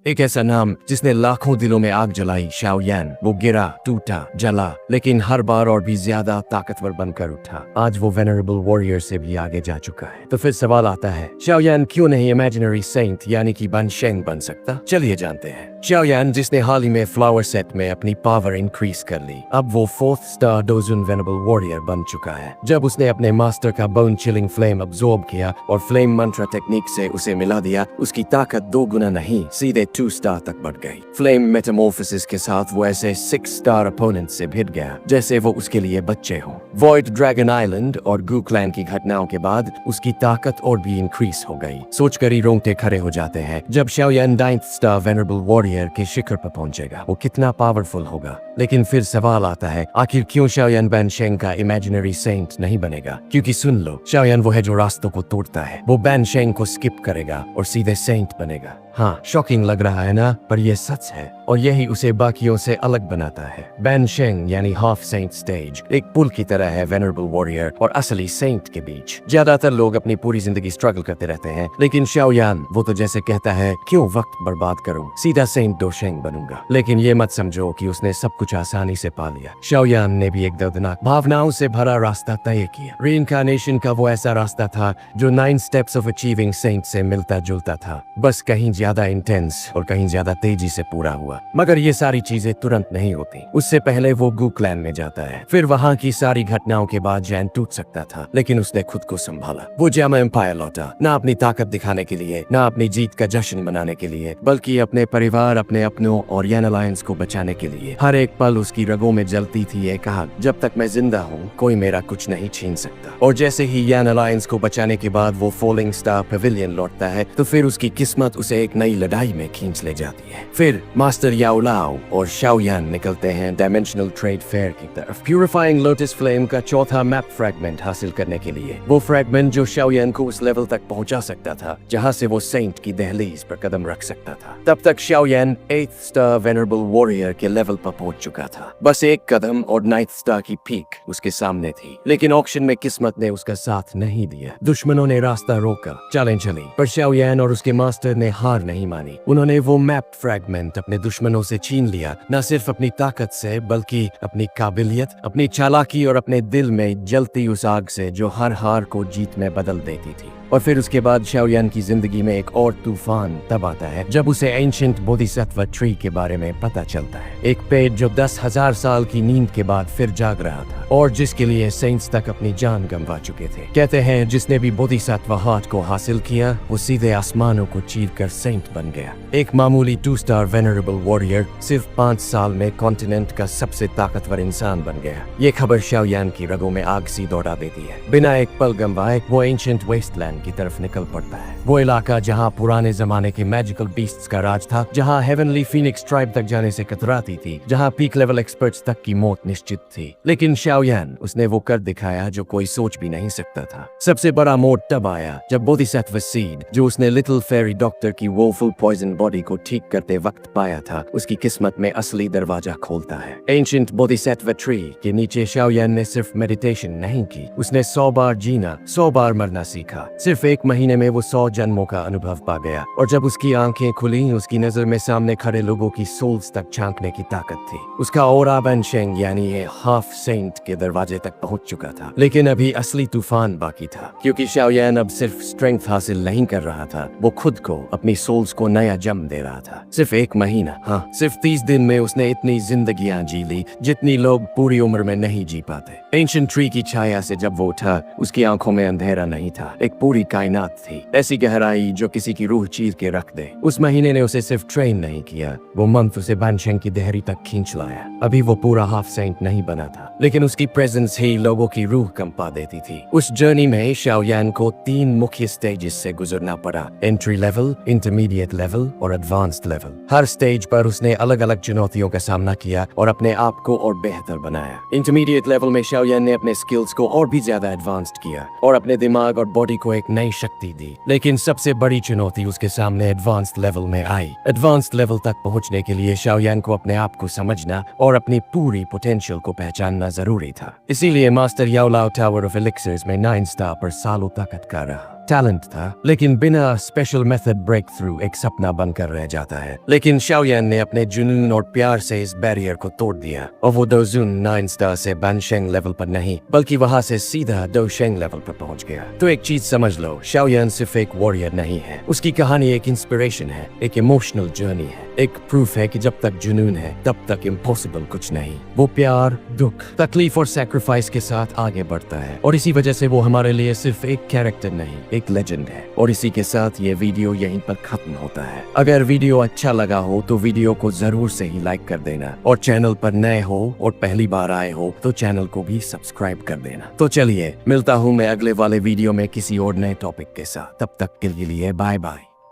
एक ऐसा नाम जिसने लाखों दिलों में आग जलाई, शाओ यान। वो गिरा, टूटा, जला, लेकिन हर बार और भी ज्यादा ताकतवर बनकर उठा। आज वो वेनरेबल वॉरियर से भी आगे जा चुका है। तो फिर सवाल आता है, शाओ यान क्यों नहीं इमेजिनरी सेंट यानी कि बनशेंग बन सकता? चलिए जानते हैं। शाओ यान, जिसने हाल ही में फ्लावर सेट में अपनी पावर इंक्रीज कर ली, अब वो 4th स्टार डोजुन वेनेबल वॉरियर बन चुका है। जब उसने अपने मास्टर का बोन चिलिंग फ्लेम अब्सॉर्ब किया और फ्लेम मंत्रा टेक्निक से उसे मिला दिया, उसकी ताकत 2 गुना नहीं, सीधे 2 स्टार तक बढ़ गई। फ्लेम मेटामॉर्फोसिस के साथ वो ऐसे 6 स्टार अपोनेंट से भिड़ गया जैसे वो उसके लिए बच्चे हो। वॉइड ड्रैगन आइलैंड और गू क्लैन की घटनाओं के बाद उसकी ताकत और भी इंक्रीज हो गई। सोचकर ही रोंगटे खड़े हो जाते हैं। जब शाओ यान 9th स्टार वेनेबल वॉरियर के शिखर पर पहुंचेगा, वो कितना पावरफुल होगा। लेकिन फिर सवाल आता है, आखिर क्यों शाओ यान बनशेंग का इमेजिनरी सेंट नहीं बनेगा? क्योंकि सुन लो, शाओ यान वो है जो रास्तों को तोड़ता है। वो बनशेंग को स्किप करेगा और सीधे सेंट बनेगा। हाँ, शॉकिंग लग रहा है ना, पर यह सच है और यही उसे बाकियों से अलग बनाता है। बनशेंग यानी हाफ सेंट स्टेज एक पुल की तरह है वेनरेबल वॉरियर और असली सेंट के बीच। ज्यादातर लोग अपनी पूरी जिंदगी स्ट्रगल करते रहते हैं, लेकिन शाओ यान वो तो जैसे कहता है, क्यों वक्त बर्बाद करूं, सीधा सेंट डोशेंग बनूंगा। लेकिन ये मत समझो कि उसने सब कुछ आसानी से पा लिया। शाओ यान ने भी एक दर्दनाक भावनाओं से भरा रास्ता तय किया। रीइंकार्नेशन का वो ऐसा रास्ता था जो 9 स्टेप्स ऑफ अचीविंग सेंट से मिलता जुलता था, बस कहीं ज्यादा इंटेंस और कहीं ज्यादा तेजी से पूरा हुआ। मगर ये सारी चीजें तुरंत नहीं होती। उससे पहले वो गू क्लैन में जाता है। फिर वहाँ की सारी घटनाओं के बाद जैन टूट सकता था, लेकिन उसने खुद को संभाला। वो जामा एम्पायर लौटा, ना अपनी ताकत दिखाने के लिए, ना अपनी जीत का जश्न मनाने के लिए, बल्कि अपने परिवार, अपने अपनों और यान अलायंस को बचाने के लिए। हर एक पल उसकी रगों में जलती थी ये कहा, जब तक मैं जिंदा हूँ कोई मेरा कुछ नहीं छीन सकता। और जैसे ही यान अलायंस को बचाने के बाद वो फॉलिंग स्टार पेविलियन लौटता है, तो फिर उसकी किस्मत उसे एक नई लड़ाई में खींच ले जाती है। फिर मास्टर याओ लाओ और शाओ यान निकलते हैं डायमेंशनल ट्रेड फेयर की तरफ, प्यूरिफाइंग लोटस फ्लेम का चौथा मैप फ्रैगमेंट हासिल करने के लिए। वो फ्रैगमेंट जो शाओ यान को उस लेवल तक पहुंचा सकता था जहां से वो सेंट की दहलीज पर कदम रख सकता था। तब तक शाओ यान 8th स्टार वेनरेबल वॉरियर के लेवल पर पहुंच चुका था। बस एक कदम और 9th स्टार की पीक उसके सामने थी, लेकिन ऑक्शन में किस्मत ने उसका साथ नहीं दिया। दुश्मनों ने रास्ता रोका, चैलेंज चली, पर शाओ यान और उसके मास्टर ने हार नहीं मानी। उन्होंने वो मैप फ्रैगमेंट अपने दुश्मनों से छीन लिया, न सिर्फ अपनी ताकत से बल्कि अपनी काबिलियत, अपनी चालाकी और अपने दिल में जलती उस आग से जो हर हार को जीत में बदल देती थी। और फिर उसके बाद शाओ यान की जिंदगी में एक और तूफान तब आता है जब उसे एंशिएंट बोधिसत्व ट्री के बारे में पता चलता है। एक पेड़ जो 10,000 साल की नींद के बाद फिर जाग रहा था और जिसके लिए सेंट्स तक अपनी जान गंवा चुके थे। कहते हैं जिसने भी बोधिसत्व हार्ट को हासिल किया वो सीधे आसमानों को चीर कर सेंट बन गया। एक मामूली 2 स्टार वेनरेबल वॉरियर सिर्फ 5 साल में कॉन्टिनेंट का सबसे ताकतवर इंसान बन गया। ये खबर शाओ यान की रगों में आग सी दौड़ा देती है। बिना एक पल गंवाए वो एंशिएंट वेस्टलैंड की तरफ निकल पड़ता है। वो इलाका जहाँ पुराने जमाने के मैजिकल बीस्ट्स का राज था, जहाँ हेवनली फीनिक्स ट्राइब तक जाने से कतराती थी, जहाँ पीक लेवल एक्सपर्ट्स तक की मौत निश्चित थी। लेकिन शाओ यान उसने वो कर दिखाया जो कोई सोच भी नहीं सकता था। सबसे बड़ा मोड़ तब आया जब बोधिसत्व सीड जो उसने लिटिल फेरी डॉक्टर की वोफुल पॉइजन बॉडी को ठीक करते वक्त पाया था, उसकी किस्मत में असली दरवाजा खोलता है। एंशिएंट बोधिसत्व ट्री के नीचे शाओ यान ने सिर्फ मेडिटेशन नहीं की, उसने 100 बार जीना, 100 बार मरना सीखा। सिर्फ 1 महीने में वो 100 जन्मों का अनुभव पा गया। और जब उसकी आंखें खुली, उसकी नजर में सामने खड़े लोगों की सोल्स तक झांकने की ताकत थी। उसका ऑरा बनशेंग यानी ये हाफ सेंट के दरवाजे तक पहुंच चुका था। लेकिन अभी असली तूफान बाकी था, क्योंकि शाओ यान अब सिर्फ स्ट्रेंथ हासिल नहीं कर रहा था, वो खुद को, अपनी सोल्स को नया जन्म दे रहा था। सिर्फ 1 महीना, हाँ सिर्फ 30 दिन में उसने इतनी जिंदगियां जी ली जितनी लोग पूरी उम्र में नहीं जी पाते। एंशिएंट ट्री की छाया से जब वो उठा, उसकी आंखों में अंधेरा नहीं था, एक पूरी कायनात थी, ऐसी गहराई जो किसी की रूह चीर के रख दे। उस महीने ने उसे सिर्फ ट्रेन नहीं किया, वो मंत्र उसे बनशेंग की देहरी तक खींच लाया। अभी वो पूरा हाफ सेंट नहीं बना था, लेकिन उसकी प्रेजेंस ही लोगों की रूह कंपा देती थी। उस जर्नी में शाओ यान को 3 मुख्य स्टेजेस से गुजरना पड़ा, एंट्री लेवल, इंटरमीडिएट लेवल और एडवांस्ड लेवल। हर स्टेज पर उसने अलग अलग चुनौतियों का सामना किया और अपने आप को और बेहतर बनाया। इंटरमीडिएट लेवल में शाओ यान ने अपने स्किल्स को और भी ज्यादा एडवांस्ड किया और अपने दिमाग और बॉडी को एक नई शक्ति दी। लेकिन सबसे बड़ी चुनौती उसके सामने एडवांस्ड लेवल में आई। एडवांस्ड लेवल तक पहुंचने के लिए शाओ यान को अपने आप को समझना और अपनी पूरी पोटेंशियल को पहचानना जरूरी था। इसीलिए मास्टर याओ लाओ टावर ऑफ एलिक्सर्स में 9 स्टार पर सालों तक अटका रहा। टैलेंट था, लेकिन बिना स्पेशल मेथड ब्रेक थ्रू एक सपना बनकर रह जाता है। लेकिन शाओयान ने अपने जुनून और प्यार से इस बैरियर को तोड़ दिया और वो दोजुन 9 स्टार से बानशेंग लेवल पर नहीं बल्कि वहां से सीधा दोशेंग लेवल पर पहुंच गया। तो एक चीज समझ लो, शाओयान सिर्फ एक वॉरियर नहीं है, उसकी कहानी एक इंस्पिरेशन है, एक इमोशनल जर्नी है, एक प्रूफ है कि जब तक जुनून है तब तक इम्पॉसिबल कुछ नहीं। वो प्यार, दुख, तकलीफ और सैक्रिफाइस के साथ आगे बढ़ता है और इसी वजह से वो हमारे लिए सिर्फ एक कैरेक्टर नहीं, एक लेजेंड है। और इसी के साथ ये वीडियो यहीं पर खत्म होता है। अगर वीडियो अच्छा लगा हो तो वीडियो को जरूर से ही लाइक कर देना और चैनल पर नए हो और पहली बार आए हो तो चैनल को भी सब्सक्राइब कर देना। तो चलिए मिलता हूँ मैं अगले वाले वीडियो में किसी और नए टॉपिक के साथ। तब तक के लिए बाय बाय।